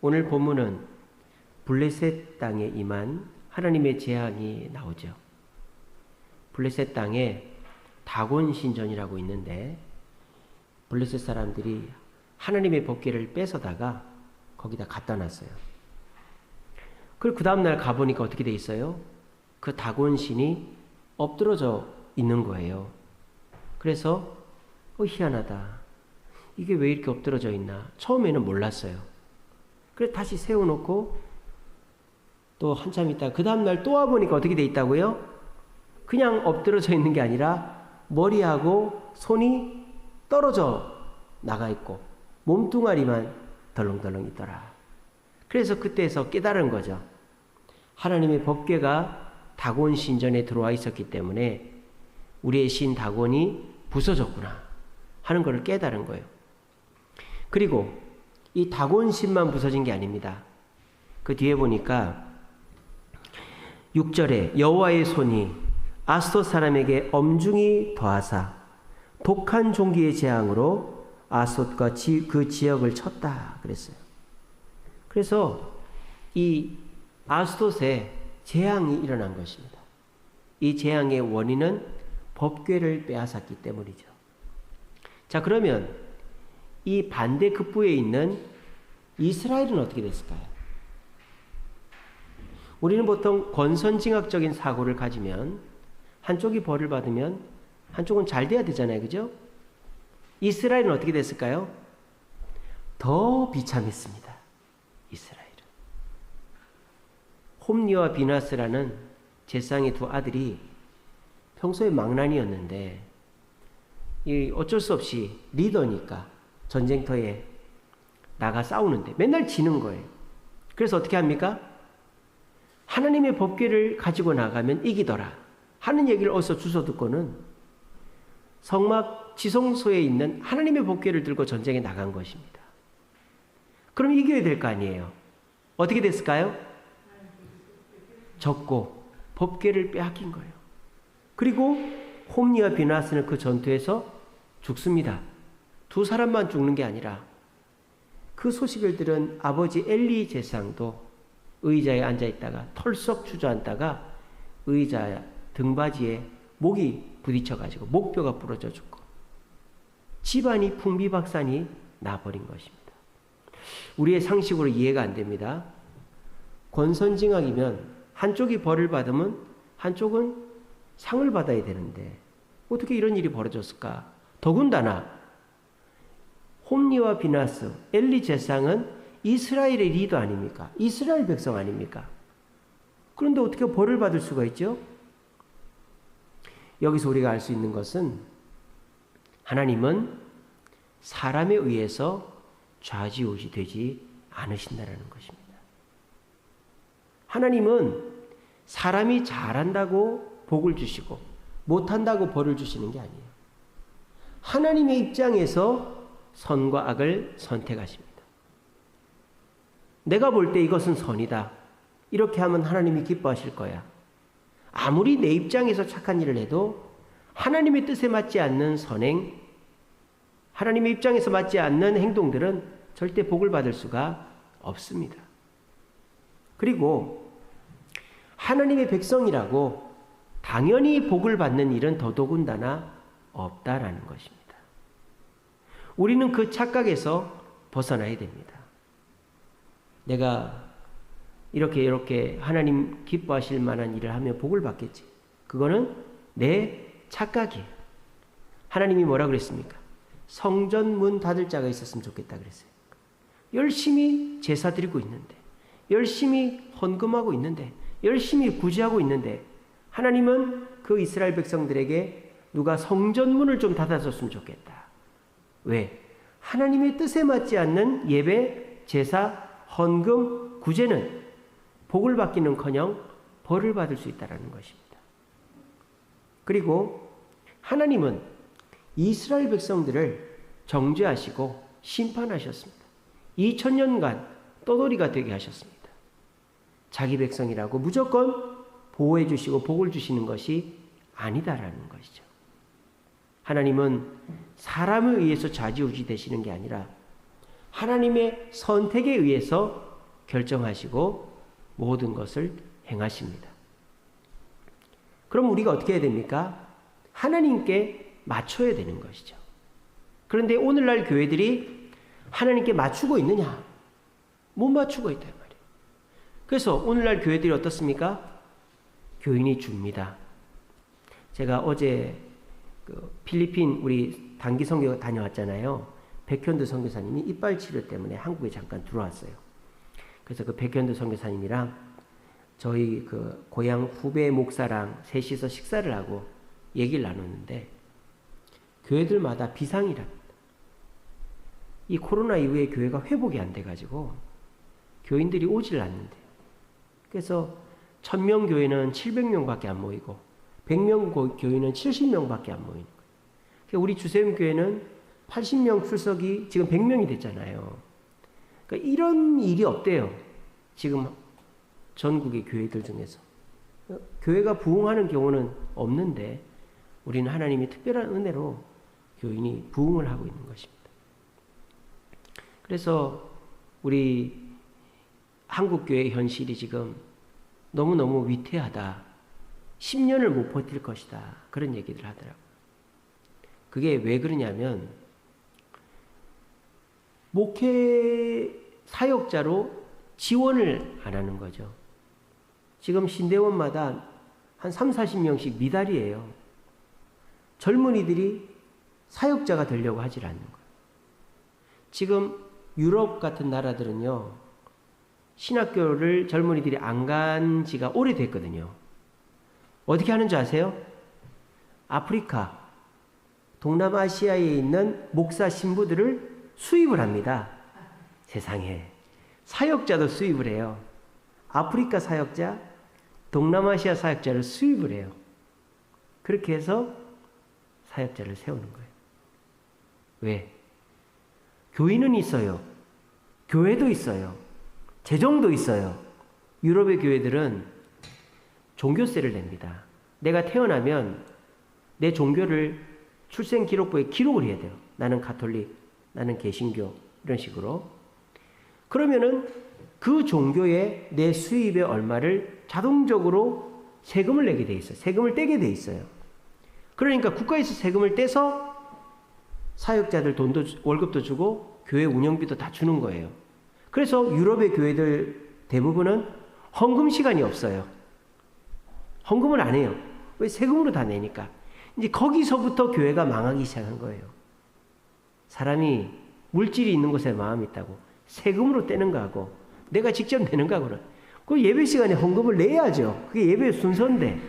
오늘 본문은 블레셋 땅에 임한 하나님의 재앙이 나오죠. 블레셋 땅에 다곤 신전이라고 있는데 블레셋 사람들이 하나님의 법궤를 뺏어다가 거기다 갖다 놨어요. 그리고 그 다음날 가보니까 어떻게 돼 있어요? 그 다곤 신이 엎드러져 있는 거예요. 그래서 희한하다. 이게 왜 이렇게 엎드러져 있나? 처음에는 몰랐어요. 그래서 다시 세워놓고 또 한참 있다가 그 다음날 또 와보니까 어떻게 돼 있다고요? 그냥 엎드러져 있는 게 아니라 머리하고 손이 떨어져 나가 있고 몸뚱아리만 덜렁덜렁 있더라. 그래서 그때에서 깨달은 거죠. 하나님의 법궤가 다곤 신전에 들어와 있었기 때문에 우리의 신 다곤이 부서졌구나 하는 것을 깨달은 거예요. 그리고 이 다곤 신만 부서진 게 아닙니다. 그 뒤에 보니까 6절에 여호와의 손이 아스돗 사람에게 엄중히 더하사 독한 종기의 재앙으로 아스돗과 그 지역을 쳤다 그랬어요. 그래서 이 아스돗에 재앙이 일어난 것입니다. 이 재앙의 원인은 법궤를 빼앗았기 때문이죠. 자, 그러면 이 반대 급부에 있는 이스라엘은 어떻게 됐을까요? 우리는 보통 권선징악적인 사고를 가지면 한쪽이 벌을 받으면 한쪽은 잘 돼야 되잖아요. 그죠? 이스라엘은 어떻게 됐을까요? 더 비참했습니다. 이스라엘은. 홈리와 비나스라는 제사장의 두 아들이 평소에 망나니였는데 어쩔 수 없이 리더니까 전쟁터에 나가 싸우는데 맨날 지는 거예요. 그래서 어떻게 합니까? 하나님의 법궤를 가지고 나가면 이기더라 하는 얘기를 어디서 주워 듣고는 성막 지성소에 있는 하나님의 법궤를 들고 전쟁에 나간 것입니다. 그럼 이겨야 될 거 아니에요. 어떻게 됐을까요? 졌고 법궤를 빼앗긴 거예요. 그리고 홈리와 비나스는 그 전투에서 죽습니다. 두 사람만 죽는 게 아니라 그 소식을 들은 아버지 엘리 제사장도 의자에 앉아있다가 털썩 주저앉다가 의자 등받이에 목이 부딪혀가지고 목뼈가 부러져 죽고 집안이 풍비박산이 나버린 것입니다. 우리의 상식으로 이해가 안 됩니다. 권선징악이면 한쪽이 벌을 받으면 한쪽은 상을 받아야 되는데 어떻게 이런 일이 벌어졌을까? 더군다나 홈리와 비나스, 엘리 제사장은 이스라엘의 리더 아닙니까? 이스라엘 백성 아닙니까? 그런데 어떻게 벌을 받을 수가 있죠? 여기서 우리가 알 수 있는 것은 하나님은 사람에 의해서 좌지우지 되지 않으신다는 것입니다. 하나님은 사람이 잘한다고 복을 주시고 못한다고 벌을 주시는 게 아니에요. 하나님의 입장에서 선과 악을 선택하십니다. 내가 볼 때 이것은 선이다. 이렇게 하면 하나님이 기뻐하실 거야. 아무리 내 입장에서 착한 일을 해도 하나님의 뜻에 맞지 않는 선행, 하나님의 입장에서 맞지 않는 행동들은 절대 복을 받을 수가 없습니다. 그리고 하나님의 백성이라고 당연히 복을 받는 일은 더더군다나 없다라는 것입니다. 우리는 그 착각에서 벗어나야 됩니다. 내가 이렇게 하나님 기뻐하실 만한 일을 하면 복을 받겠지. 그거는 내 착각이에요. 하나님이 뭐라 그랬습니까? 성전 문 닫을 자가 있었으면 좋겠다 그랬어요. 열심히 제사 드리고 있는데, 열심히 헌금하고 있는데, 열심히 구제하고 있는데 하나님은 그 이스라엘 백성들에게 누가 성전 문을 좀 닫아줬으면 좋겠다. 왜? 하나님의 뜻에 맞지 않는 예배, 제사, 헌금, 구제는 복을 받기는커녕 벌을 받을 수 있다는 것입니다. 그리고 하나님은 이스라엘 백성들을 정죄하시고 심판하셨습니다. 2000년간 떠돌이가 되게 하셨습니다. 자기 백성이라고 무조건 보호해 주시고 복을 주시는 것이 아니다라는 것이죠. 하나님은 사람에 의해서 좌지우지 되시는 게 아니라 하나님의 선택에 의해서 결정하시고 모든 것을 행하십니다. 그럼 우리가 어떻게 해야 됩니까? 하나님께 맞춰야 되는 것이죠. 그런데 오늘날 교회들이 하나님께 맞추고 있느냐? 못 맞추고 있단 말이에요. 그래서 오늘날 교회들이 어떻습니까? 교인이 줍니다. 제가 어제 필리핀 우리 단기 선교 다녀왔잖아요. 백현두 선교사님이 이빨 치료 때문에 한국에 잠깐 들어왔어요. 그래서 그 백현두 선교사님이랑 저희 그 고향 후배 목사랑 셋이서 식사를 하고 얘기를 나눴는데 교회들마다 비상이랍니다. 이 코로나 이후에 교회가 회복이 안 돼가지고 교인들이 오질 않는데요. 그래서 1000명 교회는 700명밖에 안 모이고 100명 교회는 70명밖에 안 모이는 거예요. 그러니까 우리 주세움 교회는 80명 출석이 지금 100명이 됐잖아요. 그러니까 이런 일이 없대요. 지금 전국의 교회들 중에서. 교회가 부흥하는 경우는 없는데 우리는 하나님의 특별한 은혜로 교인이 부흥을 하고 있는 것입니다. 그래서 우리 한국교회의 현실이 지금 너무너무 위태하다. 10년을 못 버틸 것이다. 그런 얘기들 하더라고요. 그게 왜 그러냐면 목회 사역자로 지원을 안 하는 거죠. 지금 신대원마다 한 30-40명씩 미달이에요. 젊은이들이 사역자가 되려고 하질 않는 거예요. 지금 유럽 같은 나라들은요. 신학교를 젊은이들이 안 간 지가 오래됐거든요. 어떻게 하는지 아세요? 아프리카, 동남아시아에 있는 목사 신부들을 수입을 합니다. 세상에. 사역자도 수입을 해요. 아프리카 사역자, 동남아시아 사역자를 수입을 해요. 그렇게 해서 사역자를 세우는 거예요. 왜? 교인은 있어요. 교회도 있어요. 재정도 있어요. 유럽의 교회들은 종교세를 냅니다. 내가 태어나면 내 종교를 출생기록부에 기록을 해야 돼요. 나는 가톨릭, 나는 개신교 이런 식으로. 그러면은 그 종교에 내 수입의 얼마를 자동적으로 세금을 내게 돼 있어요. 세금을 떼게 돼 있어요. 그러니까 국가에서 세금을 떼서 사역자들 돈도 월급도 주고 교회 운영비도 다 주는 거예요. 그래서 유럽의 교회들 대부분은 헌금 시간이 없어요. 헌금을 안 해요. 왜? 세금으로 다 내니까. 이제 거기서부터 교회가 망하기 시작한 거예요. 사람이 물질이 있는 곳에 마음이 있다고 세금으로 떼는 거하고 내가 직접 내는 거하고는 그 예배 시간에 헌금을 내야죠. 그게 예배의 순서인데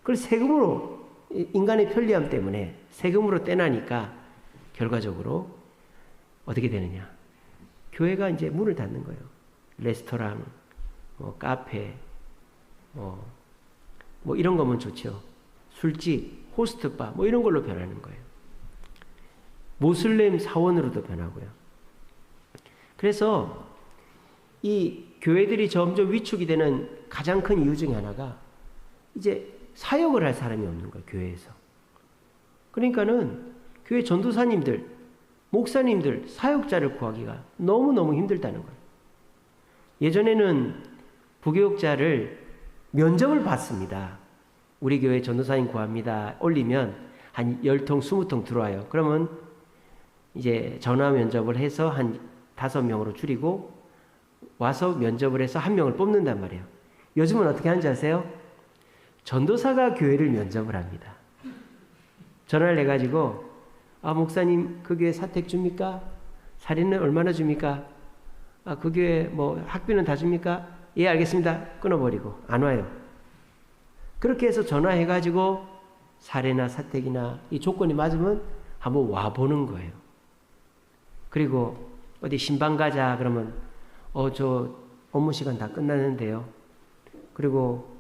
그걸 세금으로 인간의 편리함 때문에 세금으로 떼나니까 결과적으로 어떻게 되느냐. 교회가 이제 문을 닫는 거예요. 레스토랑, 카페, 이런 거면 좋죠. 술집, 호스트바, 이런 걸로 변하는 거예요. 모슬렘 사원으로도 변하고요. 그래서 이 교회들이 점점 위축이 되는 가장 큰 이유 중에 하나가 이제 사역을 할 사람이 없는 거예요. 교회에서. 그러니까는 교회 전도사님들, 목사님들, 사역자를 구하기가 너무너무 힘들다는 거예요. 예전에는 부교육자를 면접을 받습니다. 우리 교회 전도사님 구합니다. 올리면 한 10통, 20통 들어와요. 그러면 이제 전화 면접을 해서 한 5명으로 줄이고 와서 면접을 해서 1명을 뽑는단 말이에요. 요즘은 어떻게 하는지 아세요? 전도사가 교회를 면접을 합니다. 전화를 해가지고 목사님 그 교회 사택 줍니까? 살인은 얼마나 줍니까? 그 교회 학비는 다 줍니까? 예, 알겠습니다. 끊어버리고 안 와요. 그렇게 해서 전화해가지고 사례나 사택이나 이 조건이 맞으면 한번 와보는 거예요. 그리고 어디 신방 가자 그러면 저 업무 시간 다 끝났는데요. 그리고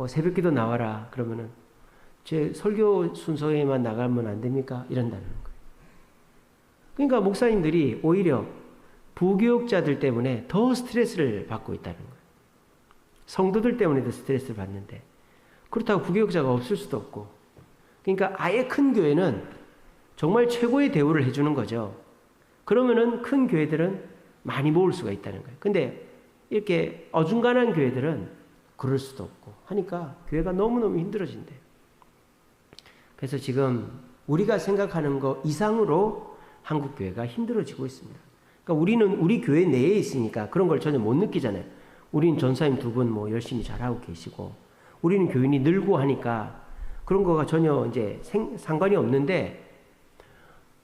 새벽기도 나와라 그러면은 제 설교 순서에만 나가면 안 됩니까? 이런다는 거예요. 그러니까 목사님들이 오히려 부교육자들 때문에 더 스트레스를 받고 있다는 거예요. 성도들 때문에도 스트레스를 받는데 그렇다고 부교육자가 없을 수도 없고 그러니까 아예 큰 교회는 정말 최고의 대우를 해주는 거죠. 그러면은 큰 교회들은 많이 모을 수가 있다는 거예요. 근데 이렇게 어중간한 교회들은 그럴 수도 없고 하니까 교회가 너무너무 힘들어진대요. 그래서 지금 우리가 생각하는 것 이상으로 한국 교회가 힘들어지고 있습니다. 그러니까 우리는 우리 교회 내에 있으니까 그런 걸 전혀 못 느끼잖아요. 우리는 전사님 두 분 뭐 열심히 잘하고 계시고, 우리는 교인이 늘고 하니까 그런 거가 전혀 이제 상관이 없는데,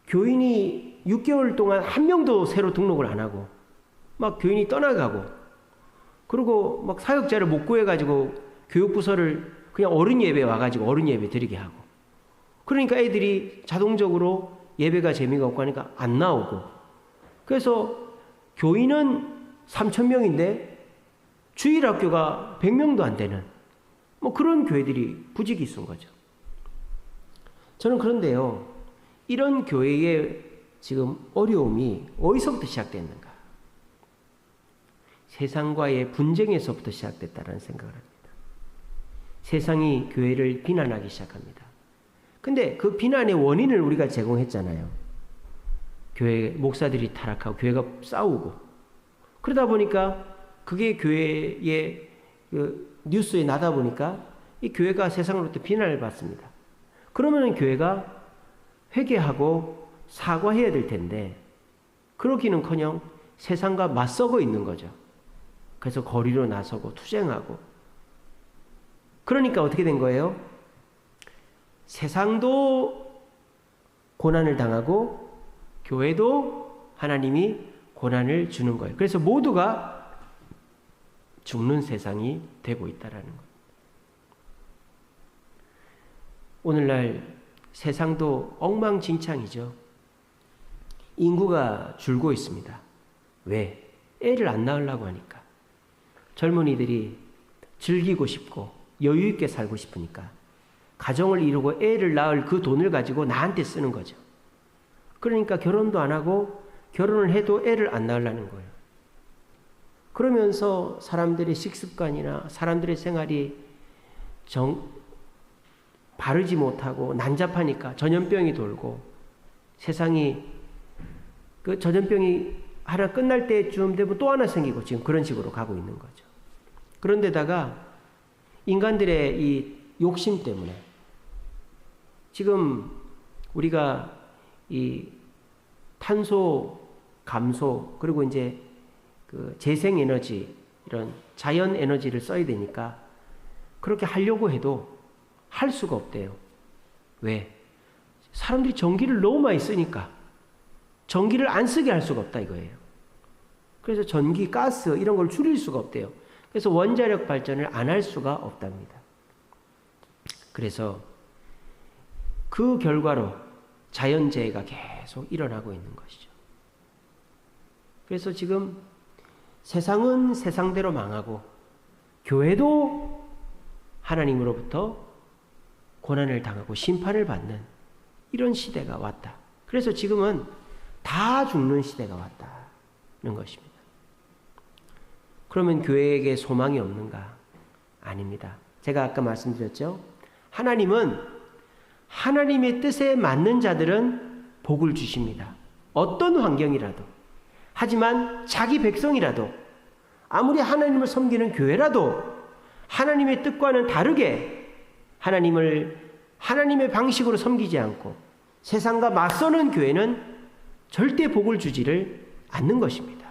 교인이 6개월 동안 한 명도 새로 등록을 안 하고, 막 교인이 떠나가고, 그리고 막 사역자를 못 구해가지고 교육부서를 그냥 어른 예배 와가지고 어른 예배 드리게 하고, 그러니까 애들이 자동적으로 예배가 재미가 없고 하니까 안 나오고, 그래서 교인은 3,000명인데 주일학교가 100명도 안 되는 뭐 그런 교회들이 부지기수인 거죠. 저는 그런데요, 이런 교회의 지금 어려움이 어디서부터 시작됐는가? 세상과의 분쟁에서부터 시작됐다는 생각을 합니다. 세상이 교회를 비난하기 시작합니다. 근데 그 비난의 원인을 우리가 제공했잖아요. 교회 목사들이 타락하고 교회가 싸우고, 그러다 보니까 그게 교회의 그 뉴스에 나다 보니까 이 교회가 세상으로부터 비난을 받습니다. 그러면은 교회가 회개하고 사과해야 될 텐데 그러기는커녕 세상과 맞서고 있는 거죠. 그래서 거리로 나서고 투쟁하고, 그러니까 어떻게 된 거예요? 세상도 고난을 당하고 교회도 하나님이 고난을 주는 거예요. 그래서 모두가 죽는 세상이 되고 있다라는 거예요. 오늘날 세상도 엉망진창이죠. 인구가 줄고 있습니다. 왜? 애를 안 낳으려고 하니까. 젊은이들이 즐기고 싶고 여유 있게 살고 싶으니까 가정을 이루고 애를 낳을 그 돈을 가지고 나한테 쓰는 거죠. 그러니까 결혼도 안 하고 결혼을 해도 애를 안 낳으려는 거예요. 그러면서 사람들의 식습관이나 사람들의 생활이 바르지 못하고 난잡하니까 전염병이 돌고, 세상이 그 전염병이 하나 끝날 때쯤 되면 또 하나 생기고 지금 그런 식으로 가고 있는 거죠. 그런데다가 인간들의 이 욕심 때문에 지금 우리가 이 탄소 감소, 그리고 이제 그 재생에너지, 이런 자연 에너지를 써야 되니까 그렇게 하려고 해도 할 수가 없대요. 왜? 사람들이 전기를 너무 많이 쓰니까 전기를 안 쓰게 할 수가 없다 이거예요. 그래서 전기, 가스 이런 걸 줄일 수가 없대요. 그래서 원자력 발전을 안 할 수가 없답니다. 그래서 그 결과로 자연재해가 계속 일어나고 있는 것이죠. 그래서 지금 세상은 세상대로 망하고 교회도 하나님으로부터 고난을 당하고 심판을 받는 이런 시대가 왔다. 그래서 지금은 다 죽는 시대가 왔다는 것입니다. 그러면 교회에게 소망이 없는가? 아닙니다. 제가 아까 말씀드렸죠. 하나님은 하나님의 뜻에 맞는 자들은 복을 주십니다. 어떤 환경이라도. 하지만 자기 백성이라도, 아무리 하나님을 섬기는 교회라도 하나님의 뜻과는 다르게 하나님의 방식으로 섬기지 않고 세상과 맞서는 교회는 절대 복을 주지를 않는 것입니다.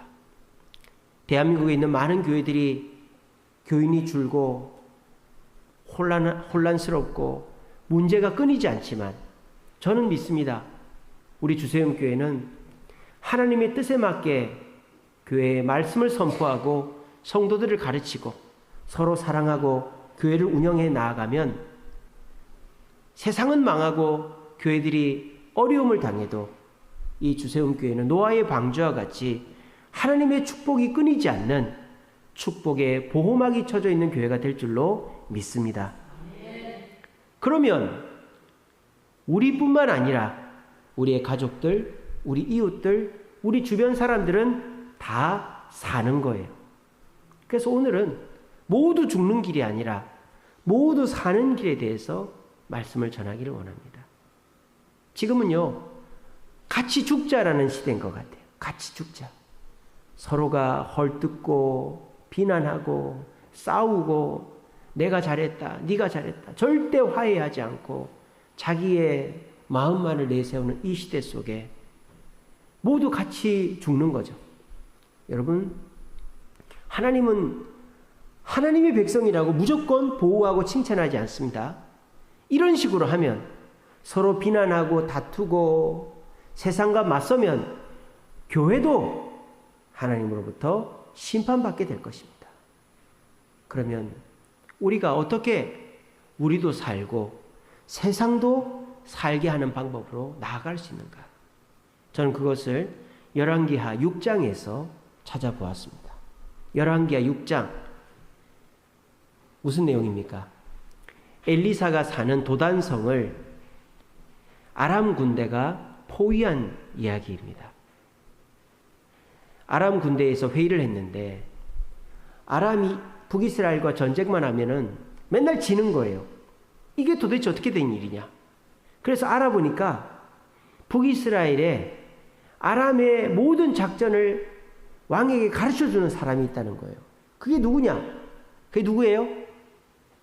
대한민국에 있는 많은 교회들이 교인이 줄고 혼란스럽고 문제가 끊이지 않지만 저는 믿습니다. 우리 주세움교회는 하나님의 뜻에 맞게 교회의 말씀을 선포하고 성도들을 가르치고 서로 사랑하고 교회를 운영해 나아가면 세상은 망하고 교회들이 어려움을 당해도 이 주세움교회는 노아의 방주와 같이 하나님의 축복이 끊이지 않는 축복의 보호막이 쳐져 있는 교회가 될 줄로 믿습니다. 그러면 우리뿐만 아니라 우리의 가족들, 우리 이웃들, 우리 주변 사람들은 다 사는 거예요. 그래서 오늘은 모두 죽는 길이 아니라 모두 사는 길에 대해서 말씀을 전하기를 원합니다. 지금은요, 같이 죽자라는 시대인 것 같아요. 같이 죽자. 서로가 헐뜯고 비난하고 싸우고 내가 잘했다, 네가 잘했다 절대 화해하지 않고 자기의 마음만을 내세우는 이 시대 속에 모두 같이 죽는 거죠. 여러분, 하나님은 하나님의 백성이라고 무조건 보호하고 칭찬하지 않습니다. 이런 식으로 하면 서로 비난하고 다투고 세상과 맞서면 교회도 하나님으로부터 심판받게 될 것입니다. 그러면 우리가 어떻게 우리도 살고 세상도 살게 하는 방법으로 나아갈 수 있는가? 저는 그것을 열왕기하 6장에서 찾아보았습니다. 열왕기하 6장 무슨 내용입니까? 엘리사가 사는 도단성을 아람 군대가 포위한 이야기입니다. 아람 군대에서 회의를 했는데 아람이 북이스라엘과 전쟁만 하면은 맨날 지는 거예요. 이게 도대체 어떻게 된 일이냐? 그래서 알아보니까 북이스라엘에 아람의 모든 작전을 왕에게 가르쳐주는 사람이 있다는 거예요. 그게 누구냐? 그게 누구예요?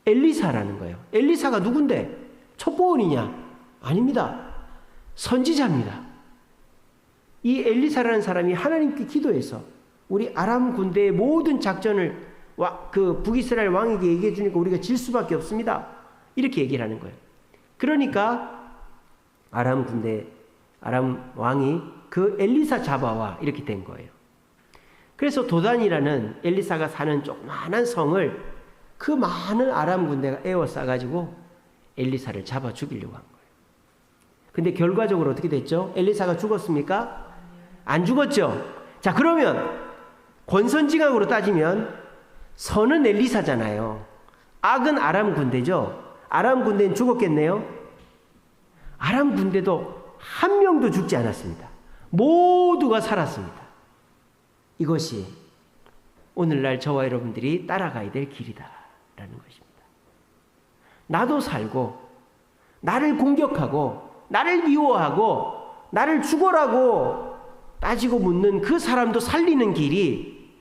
엘리사라는 거예요. 엘리사가 누군데? 첩보원이냐? 아닙니다. 선지자입니다. 이 엘리사라는 사람이 하나님께 기도해서 우리 아람 군대의 모든 작전을 그 북이스라엘 왕에게 얘기해 주니까 우리가 질 수밖에 없습니다. 이렇게 얘기를 하는 거예요. 그러니까 아람 왕이 그 엘리사 잡아와 이렇게 된 거예요. 그래서 도단이라는 엘리사가 사는 조그마한 성을 그 많은 아람 군대가 에워싸가지고 엘리사를 잡아 죽이려고 한 거예요. 근데 결과적으로 어떻게 됐죠? 엘리사가 죽었습니까? 안 죽었죠? 자, 그러면 권선징악으로 따지면 선은 엘리사잖아요. 악은 아람 군대죠. 아람 군대는 죽었겠네요. 아람 군대도 한 명도 죽지 않았습니다. 모두가 살았습니다. 이것이 오늘날 저와 여러분들이 따라가야 될 길이다라는 것입니다. 나도 살고 나를 공격하고 나를 미워하고 나를 죽어라고 따지고 묻는 그 사람도 살리는 길이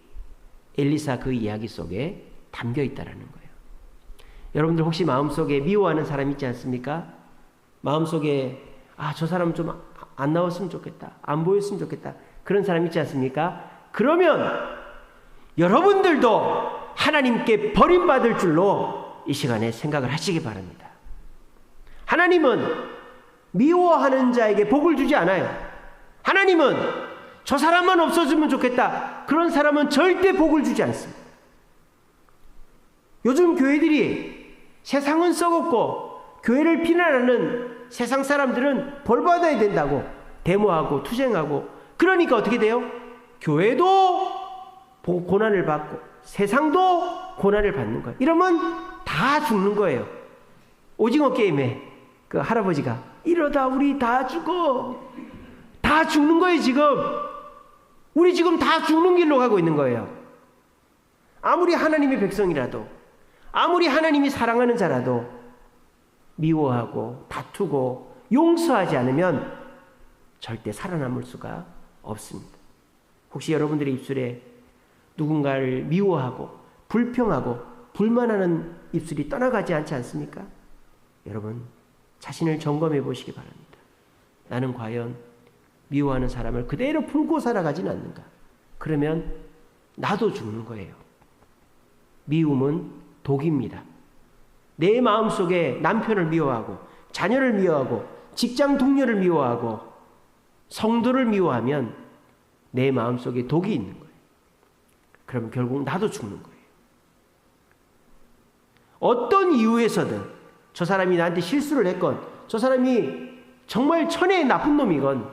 엘리사 그 이야기 속에 담겨 있다라는 거예요. 여러분들 혹시 마음속에 미워하는 사람 있지 않습니까? 마음속에 저 사람 좀 안 나왔으면 좋겠다. 안 보였으면 좋겠다. 그런 사람 있지 않습니까? 그러면 여러분들도 하나님께 버림받을 줄로 이 시간에 생각을 하시기 바랍니다. 하나님은 미워하는 자에게 복을 주지 않아요. 하나님은 저 사람만 없어지면 좋겠다. 그런 사람은 절대 복을 주지 않습니다. 요즘 교회들이 세상은 썩었고 교회를 비난하는 세상 사람들은 벌받아야 된다고 데모하고 투쟁하고 그러니까 어떻게 돼요? 교회도 고난을 받고 세상도 고난을 받는 거예요. 이러면 다 죽는 거예요. 오징어 게임에 그 할아버지가 이러다 우리 다 죽어. 다 죽는 거예요 지금. 우리 지금 다 죽는 길로 가고 있는 거예요. 아무리 하나님의 백성이라도 아무리 하나님이 사랑하는 자라도 미워하고 다투고 용서하지 않으면 절대 살아남을 수가 없습니다. 혹시 여러분들의 입술에 누군가를 미워하고 불평하고 불만하는 입술이 떠나가지 않지 않습니까? 여러분 자신을 점검해 보시기 바랍니다. 나는 과연 미워하는 사람을 그대로 품고 살아가진 않는가? 그러면 나도 죽는 거예요. 미움은 독입니다. 내 마음속에 남편을 미워하고 자녀를 미워하고 직장 동료를 미워하고 성도를 미워하면 내 마음속에 독이 있는 거예요. 그럼 결국 나도 죽는 거예요. 어떤 이유에서든 저 사람이 나한테 실수를 했건 저 사람이 정말 천혜의 나쁜 놈이건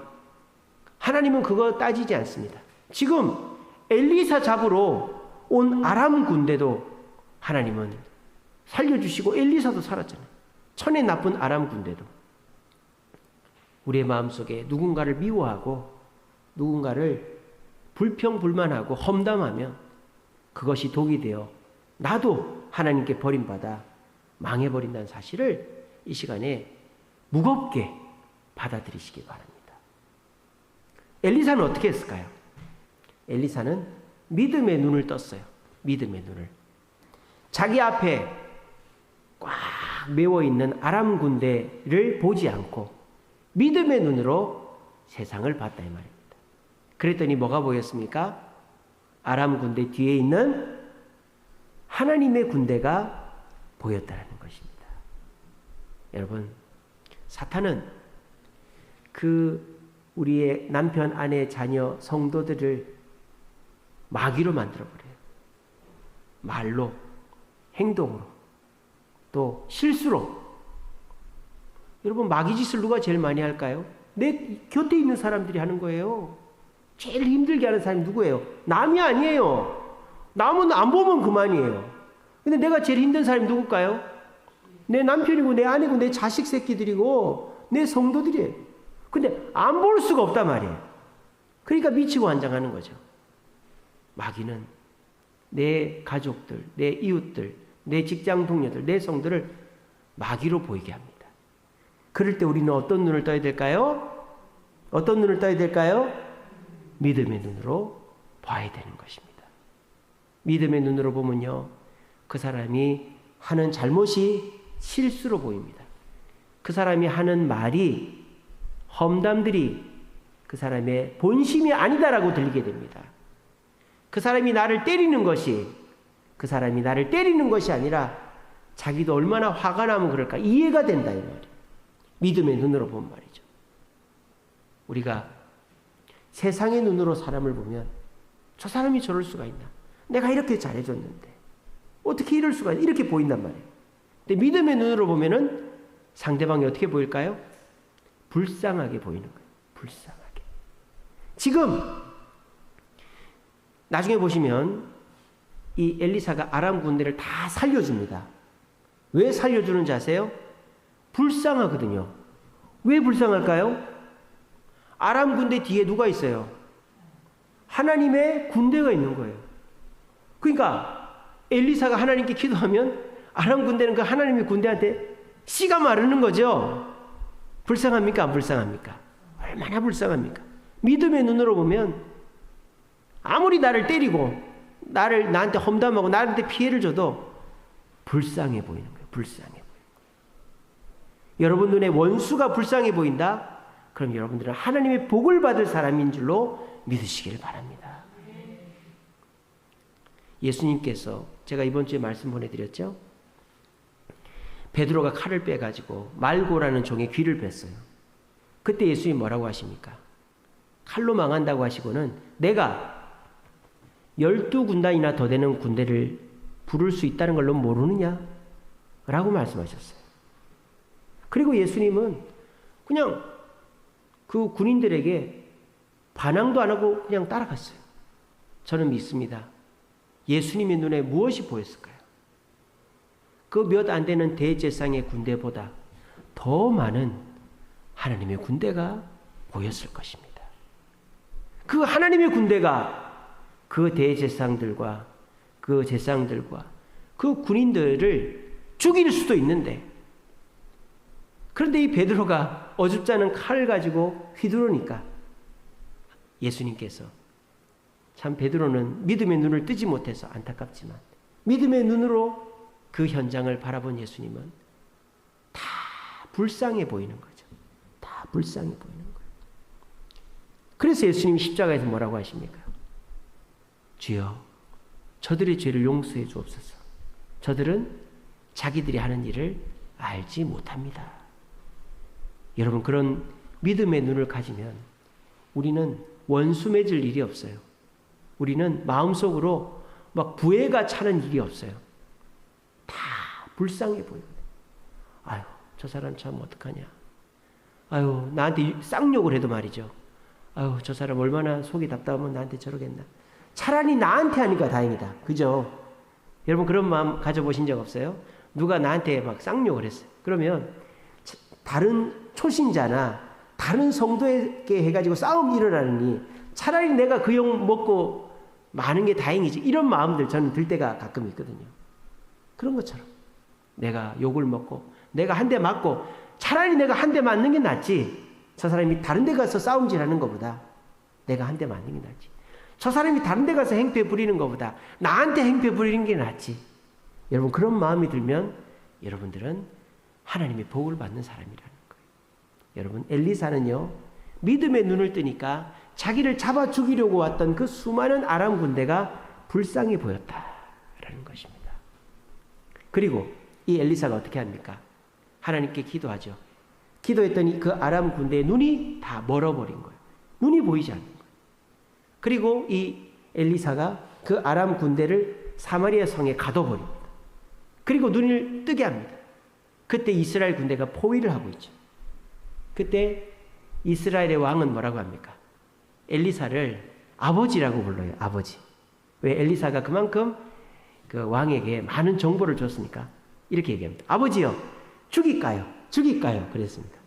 하나님은 그거 따지지 않습니다. 지금 엘리사 잡으러 온 아람 군대도 하나님은 살려주시고 엘리사도 살았잖아요. 천혜 나쁜 아람 군대도. 우리의 마음속에 누군가를 미워하고 누군가를 불평불만하고 험담하면 그것이 독이 되어 나도 하나님께 버림받아 망해버린다는 사실을 이 시간에 무겁게 받아들이시기 바랍니다. 엘리사는 어떻게 했을까요? 엘리사는 믿음의 눈을 떴어요. 믿음의 눈을. 자기 앞에 꽉 메워 있는 아람 군대를 보지 않고 믿음의 눈으로 세상을 봤다 이 말입니다. 그랬더니 뭐가 보였습니까? 아람 군대 뒤에 있는 하나님의 군대가 보였다는 것입니다. 여러분, 사탄은 우리의 남편, 아내, 자녀, 성도들을 마귀로 만들어버려요. 말로, 행동으로, 또 실수로. 여러분, 마귀 짓을 누가 제일 많이 할까요? 내 곁에 있는 사람들이 하는 거예요. 제일 힘들게 하는 사람이 누구예요? 남이 아니에요. 남은 안 보면 그만이에요. 근데 내가 제일 힘든 사람이 누굴까요? 내 남편이고 내 아내고 내 자식 새끼들이고 내 성도들이에요. 근데 안 볼 수가 없단 말이에요. 그러니까 미치고 환장하는 거죠. 마귀는 내 가족들, 내 이웃들, 내 직장 동료들, 내 성도를 마귀로 보이게 합니다. 그럴 때 우리는 어떤 눈을 떠야 될까요? 어떤 눈을 떠야 될까요? 믿음의 눈으로 봐야 되는 것입니다. 믿음의 눈으로 보면요, 그 사람이 하는 잘못이 실수로 보입니다. 그 사람이 하는 말이, 험담들이 그 사람의 본심이 아니다라고 들리게 됩니다. 그 사람이 나를 때리는 것이, 그 사람이 나를 때리는 것이 아니라 자기도 얼마나 화가 나면 그럴까 이해가 된다 이 말이에요. 믿음의 눈으로 본 말이죠. 우리가 세상의 눈으로 사람을 보면 저 사람이 저럴 수가 있나? 내가 이렇게 잘해줬는데 어떻게 이럴 수가 있나? 이렇게 보인단 말이에요. 근데 믿음의 눈으로 보면은 상대방이 어떻게 보일까요? 불쌍하게 보이는 거예요. 불쌍하게. 지금 나중에 보시면 이 엘리사가 아람 군대를 다 살려줍니다. 왜 살려주는지 아세요? 불쌍하거든요. 왜 불쌍할까요? 아람 군대 뒤에 누가 있어요? 하나님의 군대가 있는 거예요. 그러니까 엘리사가 하나님께 기도하면 아람 군대는 그 하나님의 군대한테 씨가 마르는 거죠. 불쌍합니까? 안 불쌍합니까? 얼마나 불쌍합니까? 믿음의 눈으로 보면 아무리 나를 때리고 나한테 험담하고 나한테 피해를 줘도 불쌍해 보이는 거예요. 불쌍해 보이는 거예요. 여러분 눈에 원수가 불쌍해 보인다? 그럼 여러분들은 하나님의 복을 받을 사람인 줄로 믿으시길 바랍니다. 예수님께서, 제가 이번 주에 말씀 보내드렸죠? 베드로가 칼을 빼가지고 말고라는 종의 귀를 뺐어요. 그때 예수님이 뭐라고 하십니까? 칼로 망한다고 하시고는 내가 12군단이나 더 되는 군대를 부를 수 있다는 걸 넌 모르느냐? 라고 말씀하셨어요. 그리고 예수님은 그냥 그 군인들에게 반항도 안 하고 그냥 따라갔어요. 저는 믿습니다. 예수님의 눈에 무엇이 보였을까요? 그 몇 안 되는 대제사장의 군대보다 더 많은 하나님의 군대가 보였을 것입니다. 그 하나님의 군대가 그 대제사장들과 그 제사장들과 그 군인들을 죽일 수도 있는데, 그런데 이 베드로가 어줍지 않은 칼을 가지고 휘두르니까 예수님께서, 참 베드로는 믿음의 눈을 뜨지 못해서 안타깝지만 믿음의 눈으로 그 현장을 바라본 예수님은 다 불쌍해 보이는 거죠. 다 불쌍해 보이는 거예요. 그래서 예수님이 십자가에서 뭐라고 하십니까? 주여, 저들의 죄를 용서해 주옵소서. 저들은 자기들이 하는 일을 알지 못합니다. 여러분, 그런 믿음의 눈을 가지면 우리는 원수 맺을 일이 없어요. 우리는 마음속으로 막 부해가 차는 일이 없어요. 다 불쌍해 보이거든요. 아유, 저 사람 참 어떡하냐. 아유, 나한테 쌍욕을 해도 말이죠. 아유, 저 사람 얼마나 속이 답답하면 나한테 저러겠나. 차라리 나한테 하니까 다행이다. 그죠? 여러분, 그런 마음 가져보신 적 없어요? 누가 나한테 막 쌍욕을 했어요. 그러면 다른 초신자나 다른 성도에게 해가지고 싸움이 일어나느니 차라리 내가 그 욕 먹고 마는 게 다행이지. 이런 마음들 저는 들 때가 가끔 있거든요. 그런 것처럼 내가 욕을 먹고 내가 한 대 맞고 차라리 내가 한 대 맞는 게 낫지. 저 사람이 다른 데 가서 싸움질하는 것보다 내가 한 대 맞는 게 낫지. 저 사람이 다른 데 가서 행패 부리는 것보다 나한테 행패 부리는 게 낫지. 여러분 그런 마음이 들면 여러분들은 하나님의 복을 받는 사람이라는 거예요. 여러분 엘리사는요 믿음의 눈을 뜨니까 자기를 잡아 죽이려고 왔던 그 수많은 아람 군대가 불쌍히 보였다라는 것입니다. 그리고 이 엘리사가 어떻게 합니까? 하나님께 기도하죠. 기도했더니 그 아람 군대의 눈이 다 멀어버린 거예요. 눈이 보이지 않는 거예요. 그리고 이 엘리사가 그 아람 군대를 사마리아 성에 가둬버립니다. 그리고 눈을 뜨게 합니다. 그때 이스라엘 군대가 포위를 하고 있죠. 그때 이스라엘의 왕은 뭐라고 합니까? 엘리사를 아버지라고 불러요. 아버지. 왜? 엘리사가 그만큼 그 왕에게 많은 정보를 줬으니까 이렇게 얘기합니다. 아버지요, 죽일까요? 죽일까요? 그랬습니다.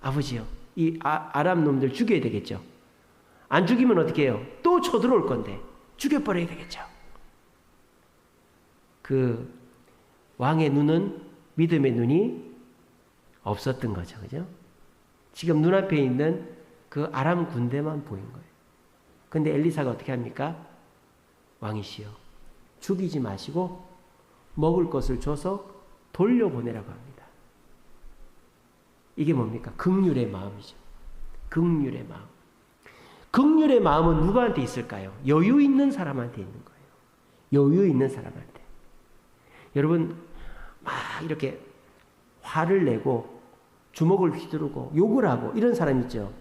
아버지요, 이 아람 놈들 죽여야 되겠죠. 안 죽이면 어떻게 해요? 또 쳐들어올 건데 죽여버려야 되겠죠. 그 왕의 눈은 믿음의 눈이 없었던 거죠. 그죠? 지금 눈앞에 있는 그 아람 군대만 보인 거예요. 근데 엘리사가 어떻게 합니까? 왕이시여, 죽이지 마시고 먹을 것을 줘서 돌려보내라고 합니다. 이게 뭡니까? 긍휼의 마음이죠. 긍휼의 마음. 긍휼의 마음은 누구한테 있을까요? 여유 있는 사람한테 있는 거예요. 여유 있는 사람한테. 여러분 막 이렇게 화를 내고 주먹을 휘두르고 욕을 하고 이런 사람 있죠.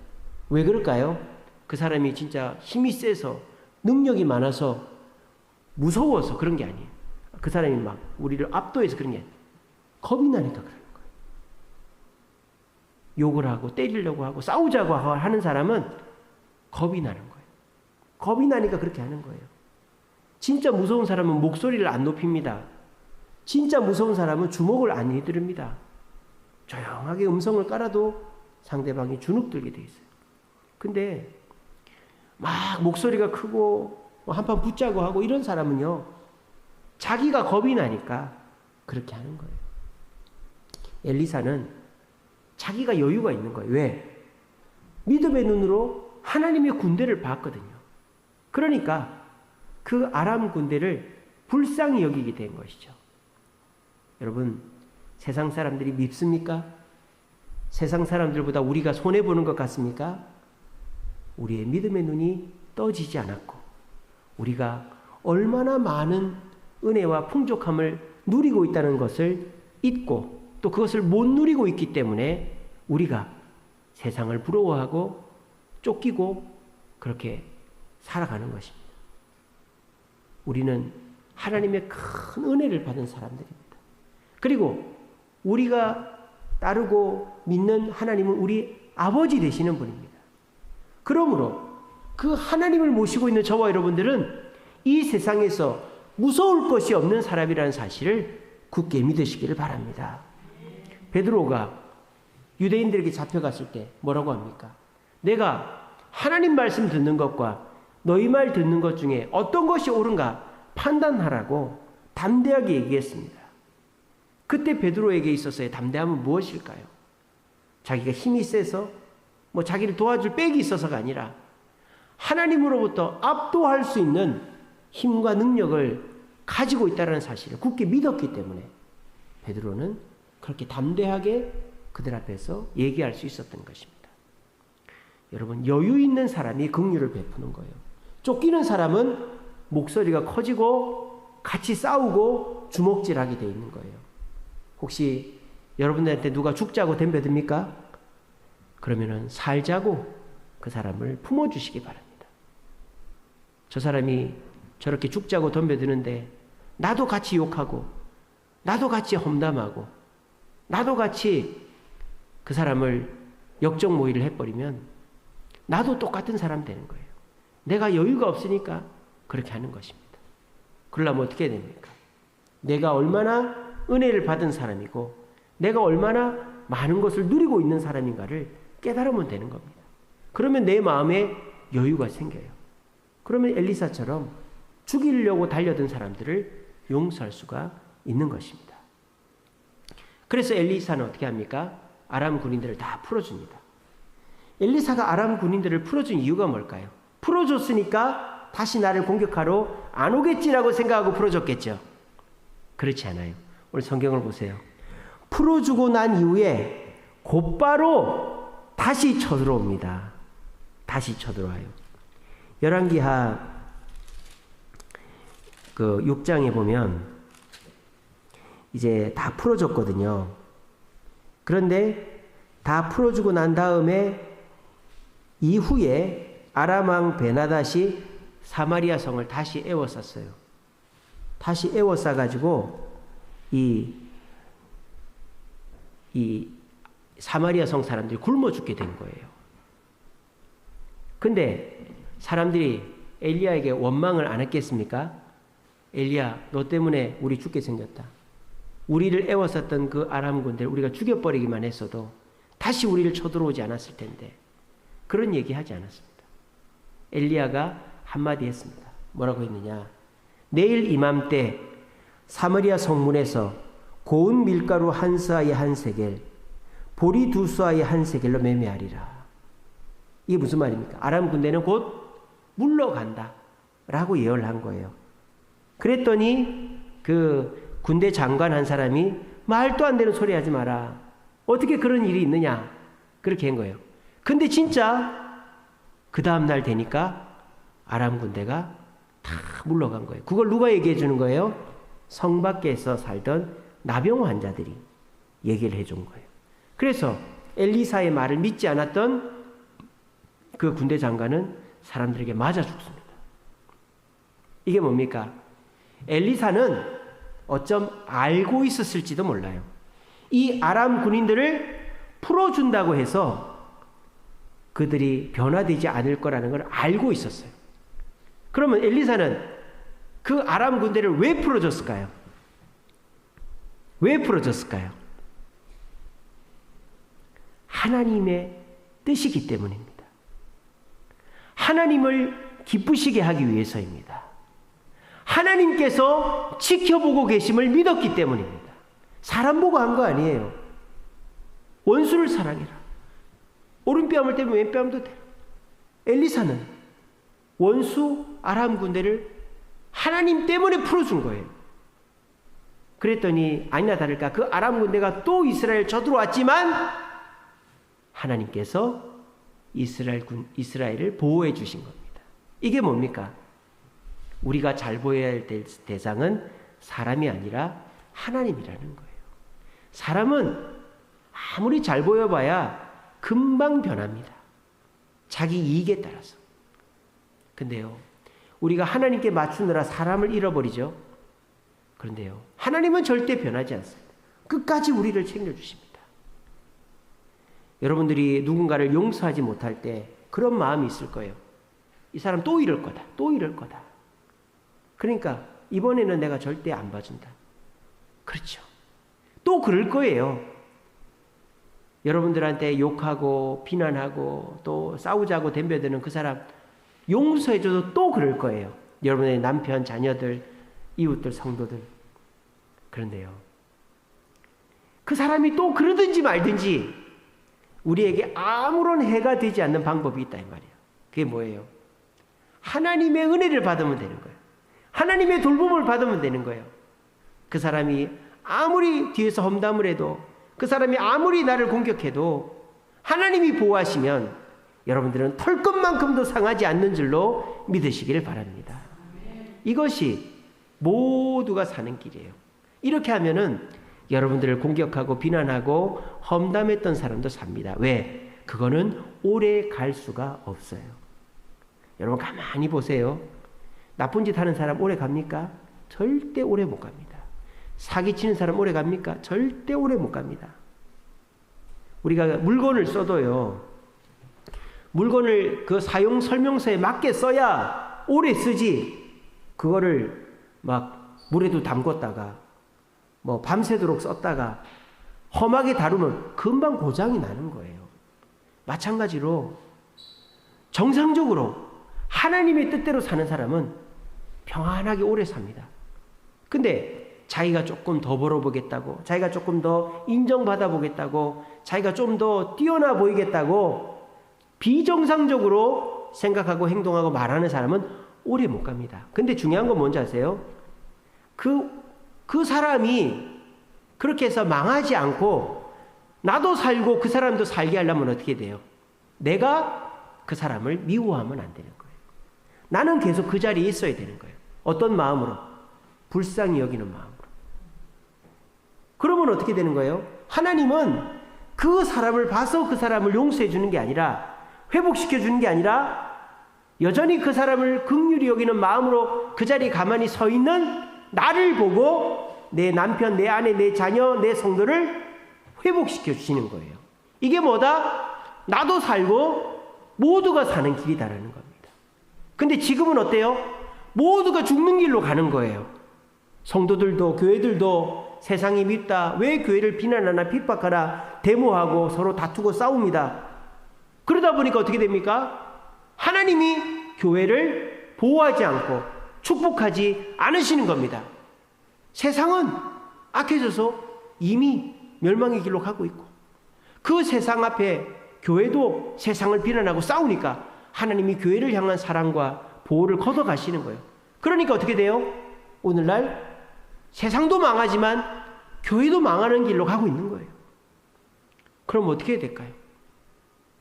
왜 그럴까요? 그 사람이 진짜 힘이 세서 능력이 많아서 무서워서 그런 게 아니에요. 그 사람이 막 우리를 압도해서 그런 게 아니에요. 겁이 나니까 그러는 거예요. 욕을 하고 때리려고 하고 싸우자고 하는 사람은 겁이 나는 거예요. 겁이 나니까 그렇게 하는 거예요. 진짜 무서운 사람은 목소리를 안 높입니다. 진짜 무서운 사람은 주먹을 안 휘두릅니다. 조용하게 음성을 깔아도 상대방이 주눅들게 돼 있어요. 근데 막 목소리가 크고 한판 붙자고 하고 이런 사람은요, 자기가 겁이 나니까 그렇게 하는 거예요. 엘리사는 자기가 여유가 있는 거예요. 왜? 믿음의 눈으로 하나님의 군대를 봤거든요. 그러니까 그 아람 군대를 불쌍히 여기게 된 것이죠. 여러분, 세상 사람들이 밉습니까? 세상 사람들보다 우리가 손해보는 것 같습니까? 우리의 믿음의 눈이 떠지지 않았고 우리가 얼마나 많은 은혜와 풍족함을 누리고 있다는 것을 잊고 또 그것을 못 누리고 있기 때문에 우리가 세상을 부러워하고 쫓기고 그렇게 살아가는 것입니다. 우리는 하나님의 큰 은혜를 받은 사람들입니다. 그리고 우리가 따르고 믿는 하나님은 우리 아버지 되시는 분입니다. 그러므로 그 하나님을 모시고 있는 저와 여러분들은 이 세상에서 무서울 것이 없는 사람이라는 사실을 굳게 믿으시기를 바랍니다. 베드로가 유대인들에게 잡혀갔을 때 뭐라고 합니까? 내가 하나님 말씀 듣는 것과 너희 말 듣는 것 중에 어떤 것이 옳은가 판단하라고 담대하게 얘기했습니다. 그때 베드로에게 있어서의 담대함은 무엇일까요? 자기가 힘이 세서 뭐 자기를 도와줄 백이 있어서가 아니라 하나님으로부터 압도할 수 있는 힘과 능력을 가지고 있다는 사실을 굳게 믿었기 때문에 베드로는 그렇게 담대하게 그들 앞에서 얘기할 수 있었던 것입니다. 여러분, 여유 있는 사람이 긍휼을 베푸는 거예요. 쫓기는 사람은 목소리가 커지고 같이 싸우고 주먹질하게 돼 있는 거예요. 혹시 여러분들한테 누가 죽자고 덤벼듭니까? 그러면은 살자고 그 사람을 품어주시기 바랍니다. 저 사람이 저렇게 죽자고 덤벼드는데 나도 같이 욕하고 나도 같이 험담하고 나도 같이 그 사람을 역적 모의를 해버리면 나도 똑같은 사람 되는 거예요. 내가 여유가 없으니까 그렇게 하는 것입니다. 그러려면 어떻게 해야 됩니까? 내가 얼마나 은혜를 받은 사람이고 내가 얼마나 많은 것을 누리고 있는 사람인가를 깨달으면 되는 겁니다. 그러면 내 마음에 여유가 생겨요. 그러면 엘리사처럼 죽이려고 달려든 사람들을 용서할 수가 있는 것입니다. 그래서 엘리사는 어떻게 합니까? 아람 군인들을 다 풀어줍니다. 엘리사가 아람 군인들을 풀어준 이유가 뭘까요? 풀어줬으니까 다시 나를 공격하러 안 오겠지라고 생각하고 풀어줬겠죠. 그렇지 않아요. 오늘 성경을 보세요. 풀어주고 난 이후에 곧바로 다시 쳐들어옵니다. 다시 쳐들어와요. 열왕기하 그 6장에 보면 이제 다 풀어줬거든요. 그런데 다 풀어주고 난 다음에 이후에 아람 왕 베나닷이 사마리아 성을 다시 에워쌌어요. 다시 에워싸가지고 이 사마리아 성 사람들이 굶어 죽게 된 거예요. 근데 사람들이 엘리야에게 원망을 안 했겠습니까? 엘리야, 너 때문에 우리 죽게 생겼다. 우리를 에워쌌던 그 아람 군대를 우리가 죽여버리기만 했어도 다시 우리를 쳐들어오지 않았을 텐데. 그런 얘기 하지 않았습니다. 엘리야가 한마디 했습니다. 뭐라고 했느냐? 내일 이맘때 사마리아 성문에서 고운 밀가루 한 스아에 한 세겔, 보리 두 스아에 한 세겔로 매매하리라. 이게 무슨 말입니까? 아람 군대는 곧 물러간다 라고 예언을 한 거예요. 그랬더니 그 군대 장관 한 사람이 말도 안 되는 소리 하지 마라. 어떻게 그런 일이 있느냐. 그렇게 한 거예요. 근데 진짜 그 다음날 되니까 아람 군대가 다 물러간 거예요. 그걸 누가 얘기해 주는 거예요? 성 밖에서 살던 나병 환자들이 얘기를 해준 거예요. 그래서 엘리사의 말을 믿지 않았던 그 군대 장관은 사람들에게 맞아 죽습니다. 이게 뭡니까? 엘리사는 어쩜 알고 있었을지도 몰라요. 이 아람 군인들을 풀어준다고 해서 그들이 변화되지 않을 거라는 걸 알고 있었어요. 그러면 엘리사는 그 아람 군대를 왜 풀어줬을까요? 왜 풀어줬을까요? 하나님의 뜻이기 때문입니다. 하나님을 기쁘시게 하기 위해서입니다. 하나님께서 지켜보고 계심을 믿었기 때문입니다. 사람 보고 한 거 아니에요. 원수를 사랑해라. 오른뺨을 때면 왼뺨도 돼. 엘리사는 원수 아람 군대를 하나님 때문에 풀어준 거예요. 그랬더니 아니나 다를까 그 아람 군대가 또 이스라엘 쳐들어왔지만 하나님께서 이스라엘을 보호해 주신 겁니다. 이게 뭡니까? 우리가 잘 보여야 할 대상은 사람이 아니라 하나님이라는 거예요. 사람은 아무리 잘 보여봐야 금방 변합니다. 자기 이익에 따라서. 근데요, 우리가 하나님께 맞추느라 사람을 잃어버리죠. 그런데요, 하나님은 절대 변하지 않습니다. 끝까지 우리를 챙겨주십니다. 여러분들이 누군가를 용서하지 못할 때 그런 마음이 있을 거예요. 이 사람 또 이럴 거다. 또 이럴 거다. 그러니까 이번에는 내가 절대 안 봐준다. 그렇죠. 또 그럴 거예요. 여러분들한테 욕하고 비난하고 또 싸우자고 덤벼드는 그 사람 용서해줘도 또 그럴 거예요. 여러분의 남편, 자녀들, 이웃들, 성도들. 그런데요, 그 사람이 또 그러든지 말든지 우리에게 아무런 해가 되지 않는 방법이 있다 이 말이에요. 그게 뭐예요? 하나님의 은혜를 받으면 되는 거예요. 하나님의 돌봄을 받으면 되는 거예요. 그 사람이 아무리 뒤에서 험담을 해도, 그 사람이 아무리 나를 공격해도 하나님이 보호하시면 여러분들은 털끝만큼도 상하지 않는 줄로 믿으시기를 바랍니다. 이것이 모두가 사는 길이에요. 이렇게 하면은 여러분들을 공격하고 비난하고 험담했던 사람도 삽니다. 왜? 그거는 오래 갈 수가 없어요. 여러분 가만히 보세요. 나쁜 짓 하는 사람 오래 갑니까? 절대 오래 못 갑니다. 사기치는 사람 오래 갑니까? 절대 오래 못 갑니다. 우리가 물건을 써도요, 물건을 그 사용 설명서에 맞게 써야 오래 쓰지, 그거를 막 물에도 담궜다가 뭐 밤새도록 썼다가 험하게 다루면 금방 고장이 나는 거예요. 마찬가지로 정상적으로 하나님의 뜻대로 사는 사람은 평안하게 오래 삽니다. 근데 자기가 조금 더 벌어보겠다고, 자기가 조금 더 인정받아 보겠다고, 자기가 좀 더 뛰어나 보이겠다고 비정상적으로 생각하고 행동하고 말하는 사람은 오래 못 갑니다. 근데 중요한 건 뭔지 아세요? 그 사람이 그렇게 해서 망하지 않고 나도 살고 그 사람도 살게 하려면 어떻게 돼요? 내가 그 사람을 미워하면 안 되는 거예요. 나는 계속 그 자리에 있어야 되는 거예요. 어떤 마음으로? 불쌍히 여기는 마음으로. 그러면 어떻게 되는 거예요? 하나님은 그 사람을 봐서 그 사람을 용서해 주는 게 아니라, 회복시켜 주는 게 아니라, 여전히 그 사람을 긍휼히 여기는 마음으로 그 자리에 가만히 서 있는 나를 보고 내 남편, 내 아내, 내 자녀, 내 성도를 회복시켜 주시는 거예요. 이게 뭐다? 나도 살고 모두가 사는 길이다라는 겁니다. 근데 지금은 어때요? 모두가 죽는 길로 가는 거예요. 성도들도 교회들도 세상이 밉다, 왜 교회를 비난하나 핍박하나 데모하고 서로 다투고 싸웁니다. 그러다 보니까 어떻게 됩니까? 하나님이 교회를 보호하지 않고 축복하지 않으시는 겁니다. 세상은 악해져서 이미 멸망의 길로 가고 있고, 그 세상 앞에 교회도 세상을 비난하고 싸우니까 하나님이 교회를 향한 사랑과 보호를 걷어가시는 거예요. 그러니까 어떻게 돼요? 오늘날 세상도 망하지만 교회도 망하는 길로 가고 있는 거예요. 그럼 어떻게 해야 될까요?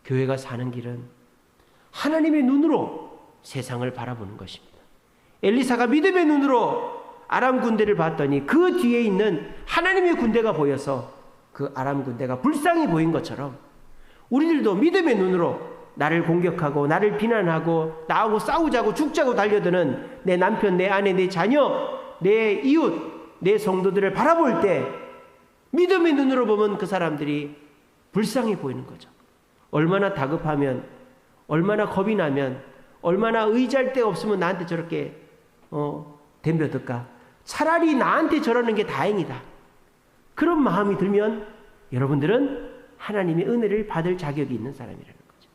교회가 사는 길은 하나님의 눈으로 세상을 바라보는 것입니다. 엘리사가 믿음의 눈으로 아람 군대를 봤더니 그 뒤에 있는 하나님의 군대가 보여서 그 아람 군대가 불쌍히 보인 것처럼, 우리들도 믿음의 눈으로 나를 공격하고 나를 비난하고 나하고 싸우자고 죽자고 달려드는 내 남편, 내 아내, 내 자녀, 내 이웃, 내 성도들을 바라볼 때 믿음의 눈으로 보면 그 사람들이 불쌍해 보이는 거죠. 얼마나 다급하면, 얼마나 겁이 나면, 얼마나 의지할 데 없으면 나한테 저렇게 덤벼들까? 차라리 나한테 저러는 게 다행이다. 그런 마음이 들면 여러분들은 하나님의 은혜를 받을 자격이 있는 사람이라는 거죠.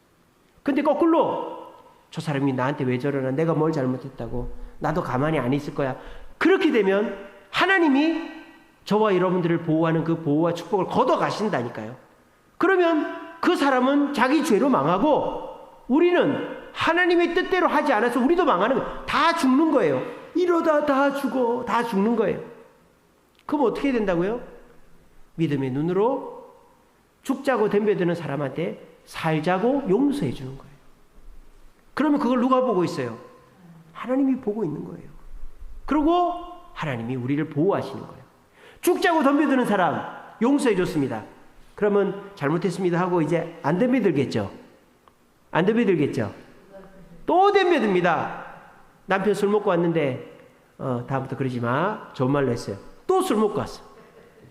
근데 거꾸로 저 사람이 나한테 왜 저러나, 내가 뭘 잘못했다고, 나도 가만히 안 있을 거야. 그렇게 되면 하나님이 저와 여러분들을 보호하는 그 보호와 축복을 걷어가신다니까요. 그러면 그 사람은 자기 죄로 망하고, 우리는 하나님의 뜻대로 하지 않아서 우리도 망하는 거예요. 다 죽는 거예요. 이러다 다 죽어. 다 죽는 거예요. 그럼 어떻게 해야 된다고요? 믿음의 눈으로 죽자고 덤벼드는 사람한테 살자고 용서해 주는 거예요. 그러면 그걸 누가 보고 있어요? 하나님이 보고 있는 거예요. 그리고 하나님이 우리를 보호하시는 거예요. 죽자고 덤벼드는 사람 용서해 줬습니다. 그러면 잘못했습니다 하고 이제 안 덤벼들겠죠? 안 덤벼들겠죠? 또 덤벼듭니다. 남편 술 먹고 왔는데 다음부터 그러지 마. 좋은 말로 했어요. 또 술 먹고 왔어.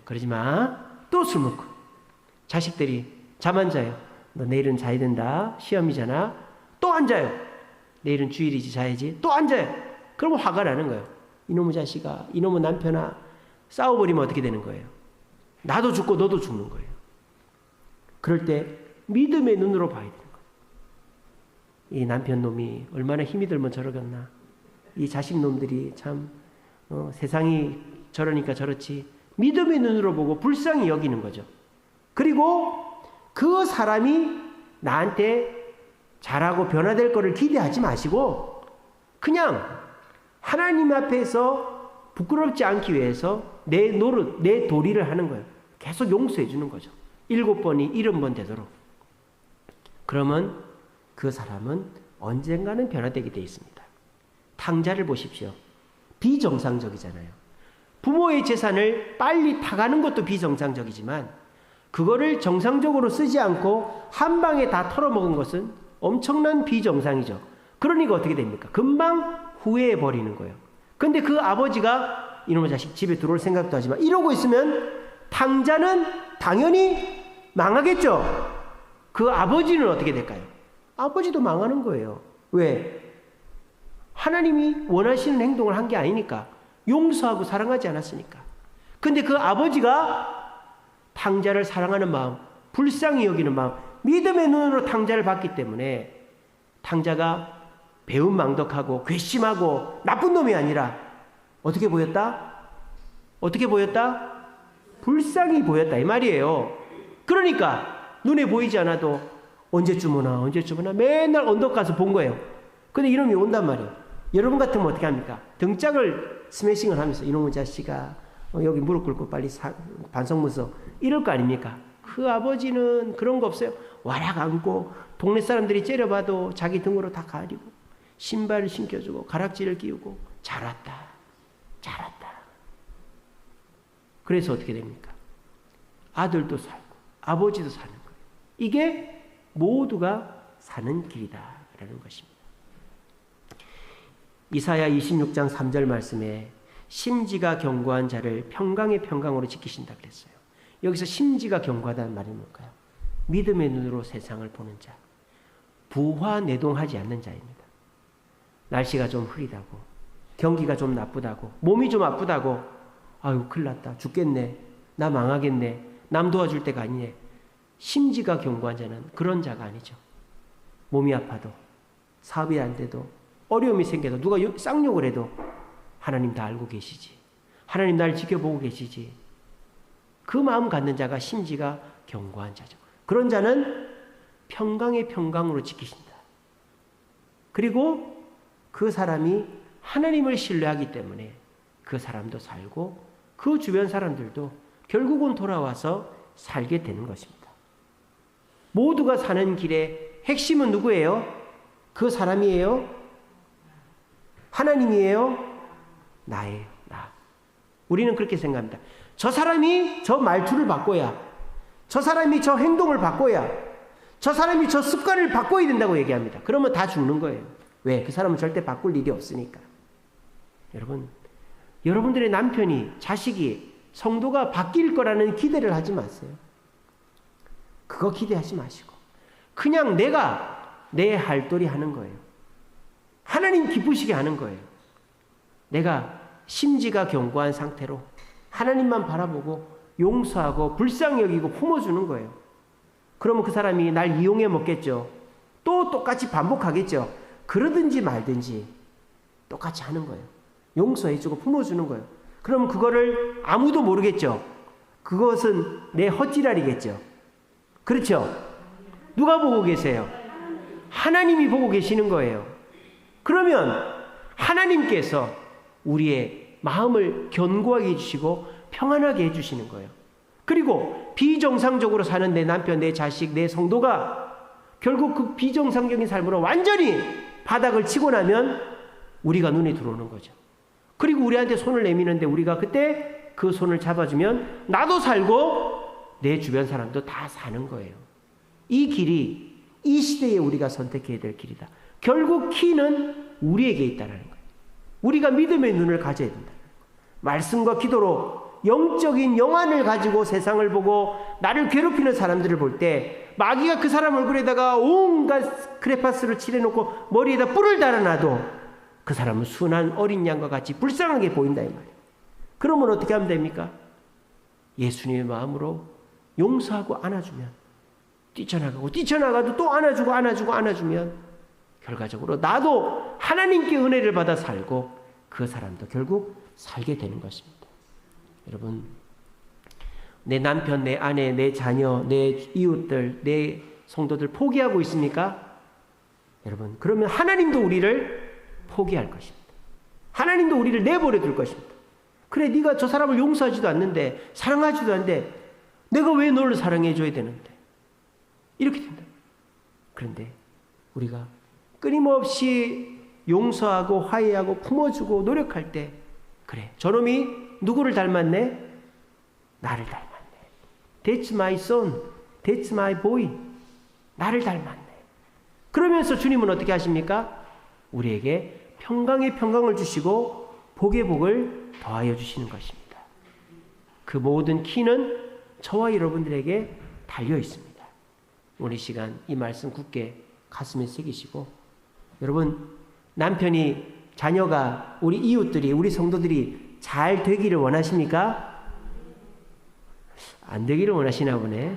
그러지 마. 또 술 먹고. 자식들이 잠 안 자요. 너 내일은 자야 된다. 시험이잖아. 또 안 자요. 내일은 주일이지, 자야지. 또 안 자요. 그러면 화가 나는 거예요. 이놈의 자식아, 이놈의 남편아. 싸워버리면 어떻게 되는 거예요? 나도 죽고 너도 죽는 거예요. 그럴 때 믿음의 눈으로 봐야 되는 거예요. 이 남편 놈이 얼마나 힘이 들면 저러겠나. 이 자식 놈들이 참 세상이 저러니까 저렇지. 믿음의 눈으로 보고 불쌍히 여기는 거죠. 그리고 그 사람이 나한테 잘하고 변화될 거를 기대하지 마시고 그냥 하나님 앞에서 부끄럽지 않기 위해서 내 노릇, 내 도리를 하는 거예요. 계속 용서해 주는 거죠. 7번이 70번 되도록. 그러면 그 사람은 언젠가는 변화되게 되어 있습니다. 탕자를 보십시오. 비정상적이잖아요. 부모의 재산을 빨리 타가는 것도 비정상적이지만 그거를 정상적으로 쓰지 않고 한 방에 다 털어먹은 것은 엄청난 비정상이죠. 그러니까 어떻게 됩니까? 금방 후회해 버리는 거예요. 근데 그 아버지가 이놈의 자식 집에 들어올 생각도 하지만 이러고 있으면 탕자는 당연히 망하겠죠. 그 아버지는 어떻게 될까요? 아버지도 망하는 거예요. 왜? 하나님이 원하시는 행동을 한 게 아니니까. 용서하고 사랑하지 않았으니까. 근데 그 아버지가 탕자를 사랑하는 마음, 불쌍히 여기는 마음, 믿음의 눈으로 탕자를 봤기 때문에 탕자가 배은망덕하고 괘씸하고 나쁜 놈이 아니라 어떻게 보였다? 어떻게 보였다? 불쌍히 보였다 이 말이에요. 그러니까 눈에 보이지 않아도 언제쯤 오나 맨날 언덕 가서 본 거예요. 근데 이놈이 온단 말이에요. 여러분 같으면 어떻게 합니까? 등짝을 스매싱을 하면서 이놈의 자식아 여기 무릎 꿇고 빨리 반성문서 이럴 거 아닙니까? 그 아버지는 그런 거 없어요. 와락 안고 동네 사람들이 째려봐도 자기 등으로 다 가리고 신발을 신겨주고 가락지를 끼우고 잘 왔다. 잘 왔다. 그래서 어떻게 됩니까? 아들도 살고 아버지도 사는 거예요. 이게 모두가 사는 길이다라는 것입니다. 이사야 26장 3절 말씀에 심지가 견고한 자를 평강의 평강으로 지키신다 그랬어요. 여기서 심지가 견고하다는 말이 뭘까요? 믿음의 눈으로 세상을 보는 자, 부화내동하지 않는 자입니다. 날씨가 좀 흐리다고, 경기가 좀 나쁘다고, 몸이 좀 아프다고, 아유 큰일 났다, 죽겠네, 나 망하겠네, 남 도와줄 때가 아니네. 심지가 견고한 자는 그런 자가 아니죠. 몸이 아파도, 사업이 안 돼도, 어려움이 생겨도, 누가 쌍욕을 해도 하나님 다 알고 계시지, 하나님 날 지켜보고 계시지. 그 마음 갖는 자가 심지가 견고한 자죠. 그런 자는 평강의 평강으로 지키신다. 그리고 그 사람이 하나님을 신뢰하기 때문에 그 사람도 살고 그 주변 사람들도 결국은 돌아와서 살게 되는 것입니다. 모두가 사는 길의 핵심은 누구예요? 그 사람이에요? 하나님이에요? 나예요. 나. 우리는 그렇게 생각합니다. 저 사람이 저 말투를 바꿔야, 저 사람이 저 행동을 바꿔야, 저 사람이 저 습관을 바꿔야 된다고 얘기합니다. 그러면 다 죽는 거예요. 왜? 그 사람은 절대 바꿀 일이 없으니까. 여러분, 여러분들의 남편이, 자식이, 성도가 바뀔 거라는 기대를 하지 마세요. 그거 기대하지 마시고 그냥 내가 내 할도리 하는 거예요. 하나님 기쁘시게 하는 거예요. 내가 심지가 견고한 상태로 하나님만 바라보고 용서하고 불쌍히 여기고 품어주는 거예요. 그러면 그 사람이 날 이용해 먹겠죠. 또 똑같이 반복하겠죠. 그러든지 말든지 똑같이 하는 거예요. 용서해주고 품어주는 거예요. 그럼 그거를 아무도 모르겠죠. 그것은 내 헛지랄이겠죠. 그렇죠? 누가 보고 계세요? 하나님이 보고 계시는 거예요. 그러면 하나님께서 우리의 마음을 견고하게 해주시고 평안하게 해주시는 거예요. 그리고 비정상적으로 사는 내 남편, 내 자식, 내 성도가 결국 그 비정상적인 삶으로 완전히 바닥을 치고 나면 우리가 눈에 들어오는 거죠. 그리고 우리한테 손을 내미는데 우리가 그때 그 손을 잡아주면 나도 살고 내 주변 사람도 다 사는 거예요. 이 길이 이 시대에 우리가 선택해야 될 길이다. 결국 키는 우리에게 있다는 거예요. 우리가 믿음의 눈을 가져야 된다. 말씀과 기도로 영적인 영안을 가지고 세상을 보고 나를 괴롭히는 사람들을 볼 때 마귀가 그 사람 얼굴에다가 온갖 크레파스를 칠해놓고 머리에다 뿔을 달아놔도 그 사람은 순한 어린 양과 같이 불쌍하게 보인다 이 말이에요. 그러면 어떻게 하면 됩니까? 예수님의 마음으로 용서하고 안아주면 뛰쳐나가고 뛰쳐나가도 또 안아주면 결과적으로 나도 하나님께 은혜를 받아 살고 그 사람도 결국 살게 되는 것입니다. 여러분, 내 남편, 내 아내, 내 자녀, 내 이웃들, 내 성도들 포기하고 있습니까? 여러분, 그러면 하나님도 우리를 포기할 것입니다. 하나님도 우리를 내버려 둘 것입니다. 그래, 네가 저 사람을 용서하지도 않는데, 사랑하지도 않는데 내가 왜 너를 사랑해 줘야 되는데, 이렇게 된다. 그런데 우리가 끊임없이 용서하고 화해하고 품어주고 노력할 때, 그래, 저놈이 누구를 닮았네? 나를 닮았네. That's my son. That's my boy. 나를 닮았네. 그러면서 주님은 어떻게 하십니까? 우리에게 평강의 평강을 주시고 복의 복을 더하여 주시는 것입니다. 그 모든 키는 저와 여러분들에게 달려 있습니다. 오늘 시간 이 말씀 굳게 가슴에 새기시고, 여러분, 남편이, 자녀가, 우리 이웃들이, 우리 성도들이 잘 되기를 원하십니까? 안 되기를 원하시나 보네.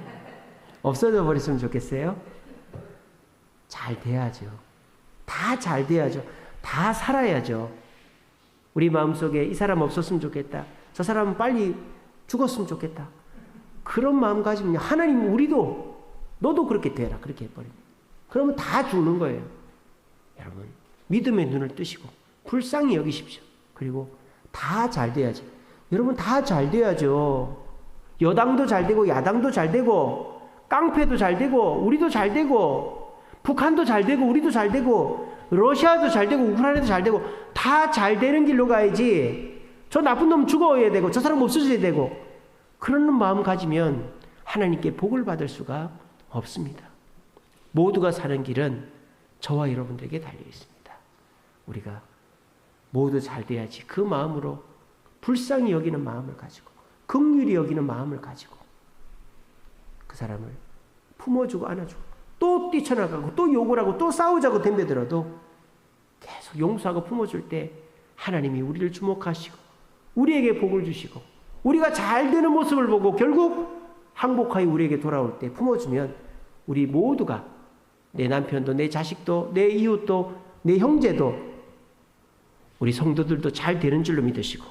없어져 버렸으면 좋겠어요? 잘 돼야죠. 다 잘 돼야죠. 다 살아야죠. 우리 마음속에 이 사람 없었으면 좋겠다, 저 사람은 빨리 죽었으면 좋겠다, 그런 마음 가지면 하나님 우리도 너도 그렇게 되라 그렇게 해버립니다. 그러면 다 죽는 거예요. 여러분, 믿음의 눈을 뜨시고 불쌍히 여기십시오. 그리고 다 잘 돼야지. 여러분 다 잘 돼야죠. 여당도 잘 되고 야당도 잘 되고 깡패도 잘 되고 우리도 잘 되고 북한도 잘 되고 우리도 잘 되고 러시아도 잘 되고 우크라이나도 잘 되고 다 잘 되는 길로 가야지. 저 나쁜 놈 죽어야 되고 저 사람 없어져야 되고 그런 마음 가지면 하나님께 복을 받을 수가 없습니다. 모두가 사는 길은 저와 여러분들에게 달려 있습니다. 우리가 모두 잘 돼야지 그 마음으로 불쌍히 여기는 마음을 가지고 긍휼히 여기는 마음을 가지고 그 사람을 품어주고 안아주고 또 뛰쳐나가고 또 욕을 하고 또 싸우자고 덤벼들어도 계속 용서하고 품어줄 때 하나님이 우리를 주목하시고 우리에게 복을 주시고 우리가 잘 되는 모습을 보고 결국 항복하여 우리에게 돌아올 때 품어주면 우리 모두가 내 남편도 내 자식도 내 이웃도 내 형제도 우리 성도들도 잘 되는 줄로 믿으시고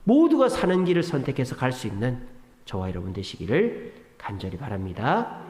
모두가 사는 길을 선택해서 갈 수 있는 저와 여러분 되시기를 간절히 바랍니다.